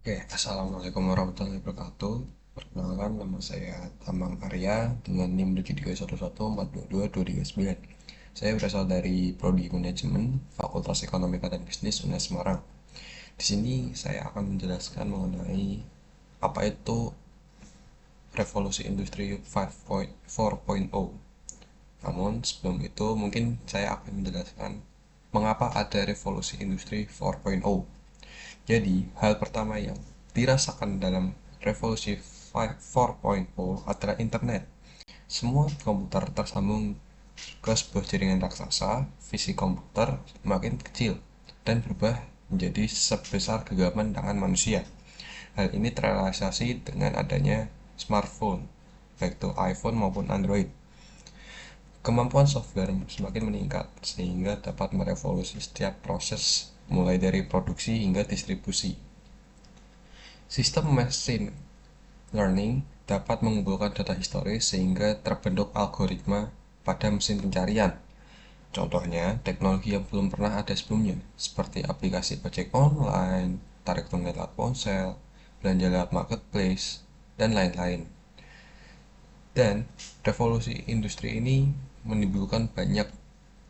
Oke, Assalamualaikum warahmatullahi wabarakatuh. Perkenalkan, nama saya Tamang Arya dengan NIM 731142229. Saya berasal dari Prodi Manajemen, Fakultas Ekonomi dan Bisnis UNES Semarang. Di sini saya akan menjelaskan mengenai apa itu revolusi industri 4.0. Namun sebelum itu mungkin saya akan menjelaskan mengapa ada revolusi industri 4.0. Jadi, hal pertama yang dirasakan dalam revolusi 4.0 adalah internet. Semua komputer tersambung ke sebuah jaringan raksasa. Visi komputer makin kecil dan berubah menjadi sebesar genggaman tangan manusia. Hal ini terrealisasi dengan adanya smartphone, baik itu iPhone maupun Android. Kemampuan software semakin meningkat sehingga dapat merevolusi setiap proses mulai dari produksi hingga distribusi. Sistem machine learning dapat mengumpulkan data historis sehingga terbentuk algoritma pada mesin pencarian. Contohnya, teknologi yang belum pernah ada sebelumnya, seperti aplikasi ojek online, tarik tunai lewat ponsel, belanja lewat marketplace, dan lain-lain. Dan revolusi industri ini menimbulkan banyak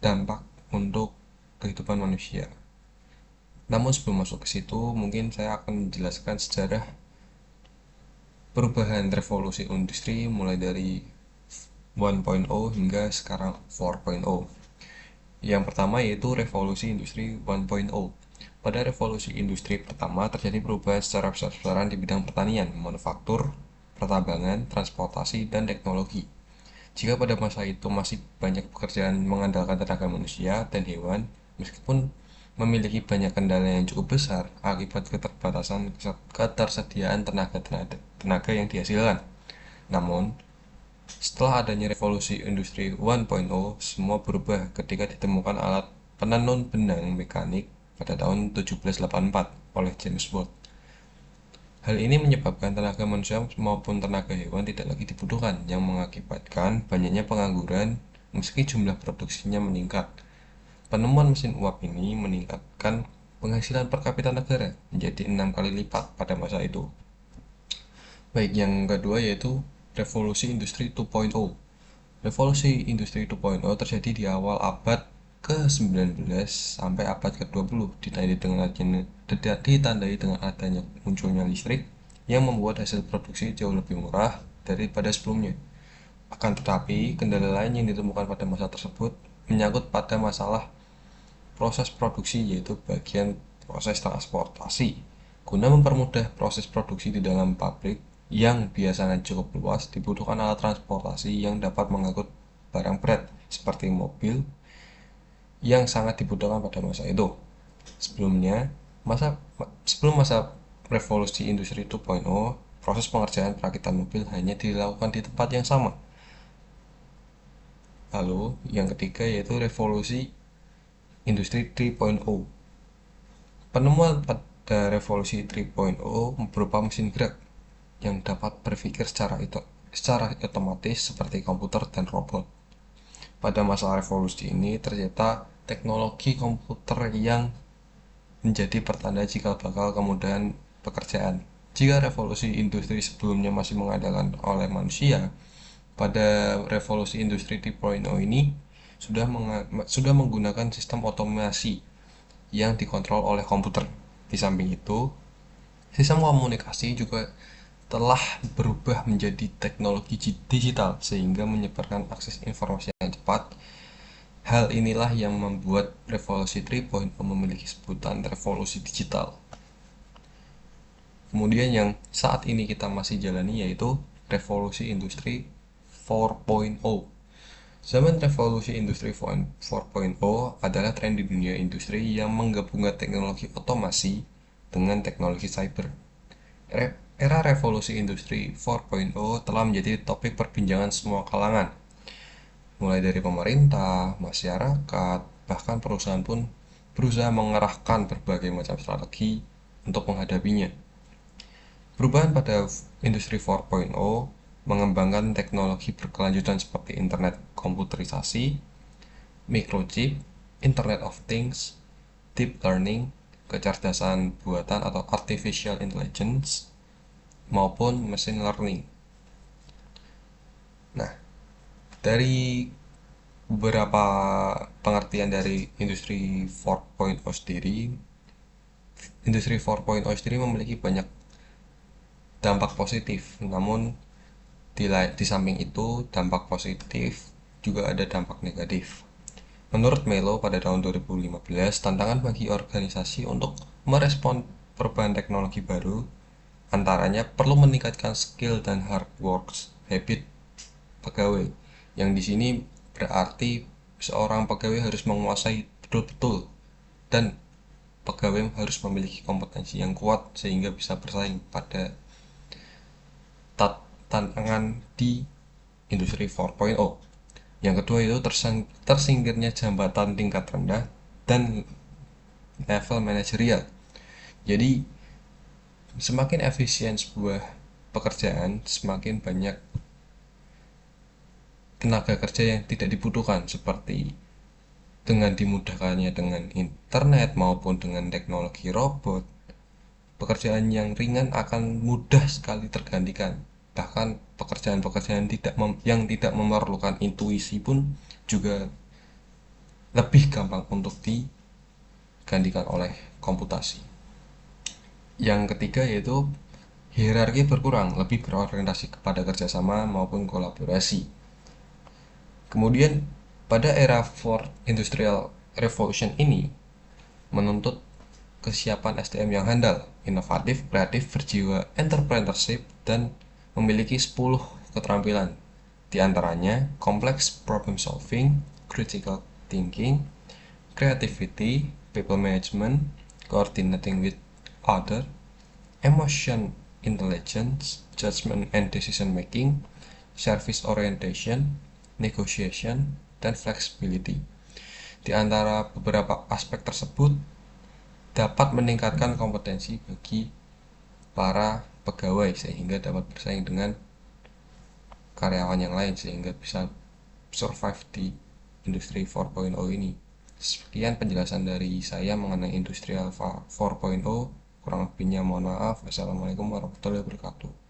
dampak untuk kehidupan manusia. Namun sebelum masuk ke situ, mungkin saya akan menjelaskan sejarah perubahan revolusi industri mulai dari 1.0 hingga sekarang 4.0. Yang pertama yaitu revolusi industri 1.0. Pada revolusi industri pertama terjadi perubahan secara besar-besaran di bidang pertanian, manufaktur, pertambangan, transportasi, dan teknologi. Jika pada masa itu masih banyak pekerjaan mengandalkan tenaga manusia dan hewan, meskipun memiliki banyak kendala yang cukup besar akibat keterbatasan ketersediaan tenaga yang dihasilkan. Namun, setelah adanya revolusi industri 1.0, semua berubah ketika ditemukan alat penenun benang mekanik pada tahun 1784 oleh James Watt. Hal ini menyebabkan tenaga manusia maupun tenaga hewan tidak lagi dibutuhkan, yang mengakibatkan banyaknya pengangguran meski jumlah produksinya meningkat. Penemuan mesin uap ini meningkatkan penghasilan per kapita negara menjadi 6 kali lipat pada masa itu. Baik, yang kedua yaitu revolusi industri 2.0. Revolusi industri 2.0 terjadi di awal abad ke-19 sampai abad ke-20, ditandai dengan adanya munculnya listrik yang membuat hasil produksi jauh lebih murah daripada sebelumnya. Akan tetapi, kendala lain yang ditemukan pada masa tersebut menyangkut pada masalah proses produksi, yaitu bagian proses transportasi. Guna mempermudah proses produksi di dalam pabrik yang biasanya cukup luas, dibutuhkan alat transportasi yang dapat mengangkut barang berat seperti mobil yang sangat dibutuhkan pada masa itu. Sebelumnya, sebelum masa revolusi industri 2.0, proses pengerjaan perakitan mobil hanya dilakukan di tempat yang sama. Lalu, yang ketiga yaitu revolusi industri 3.0. Penemuan pada revolusi 3.0 berupa mesin gerak yang dapat berpikir secara otomatis seperti komputer dan robot. Pada masa revolusi ini ternyata teknologi komputer yang menjadi pertanda cikal bakal kemudahan pekerjaan. Jika revolusi industri sebelumnya masih mengandalkan oleh manusia, pada revolusi industri 3.0 ini sudah menggunakan sistem otomasi yang dikontrol oleh komputer. Di samping itu, sistem komunikasi juga telah berubah menjadi teknologi digital sehingga menyebarkan akses informasi yang cepat. Hal inilah yang membuat revolusi 3.0 memiliki sebutan revolusi digital. Kemudian yang saat ini kita masih jalani yaitu revolusi industri 4.0. Zaman revolusi industri 4.0 adalah tren di dunia industri yang menggabungkan teknologi otomasi dengan teknologi cyber. Era revolusi industri 4.0 telah menjadi topik perbincangan semua kalangan, mulai dari pemerintah, masyarakat, bahkan perusahaan pun berusaha mengerahkan berbagai macam strategi untuk menghadapinya. Perubahan pada industri 4.0 mengembangkan teknologi berkelanjutan seperti internet komputerisasi, microchip, Internet of Things, deep learning, kecerdasan buatan atau artificial intelligence maupun machine learning. Nah, dari beberapa pengertian dari industri 4.0 sendiri, industri 4.0 sendiri memiliki banyak dampak positif, namun di samping itu dampak positif juga ada dampak negatif. Menurut Melo pada tahun 2015, tantangan bagi organisasi untuk merespon perubahan teknologi baru antaranya perlu meningkatkan skill dan hard works habit pegawai. Yang di sini berarti seorang pegawai harus menguasai betul-betul dan pegawai harus memiliki kompetensi yang kuat sehingga bisa bersaing pada tantangan di industri 4.0. Yang kedua itu tersingkirnya jambatan tingkat rendah dan level manajerial. Jadi semakin efisien sebuah pekerjaan, semakin banyak tenaga kerja yang tidak dibutuhkan, seperti dengan dimudahkannya dengan internet maupun dengan teknologi robot. Pekerjaan yang ringan akan mudah sekali tergantikan. Bahkan pekerjaan-pekerjaan yang tidak memerlukan intuisi pun juga lebih gampang untuk digantikan oleh komputasi. Yang ketiga yaitu hierarki berkurang, lebih berorientasi kepada kerjasama maupun kolaborasi. Kemudian pada era 4 Industrial Revolution ini menuntut kesiapan SDM yang handal, inovatif, kreatif, berjiwa entrepreneurship, dan memiliki 10 keterampilan. Di antaranya complex problem solving, critical thinking, creativity, people management, coordinating with other, emotion intelligence, judgment and decision making, service orientation, negotiation, dan flexibility. Di antara beberapa aspek tersebut dapat meningkatkan kompetensi bagi para pegawai sehingga dapat bersaing dengan karyawan yang lain sehingga bisa survive di industri 4.0 ini. Sekian penjelasan dari saya mengenai industrial 4.0. Kurang lebihnya mohon maaf. Wassalamualaikum warahmatullahi wabarakatuh.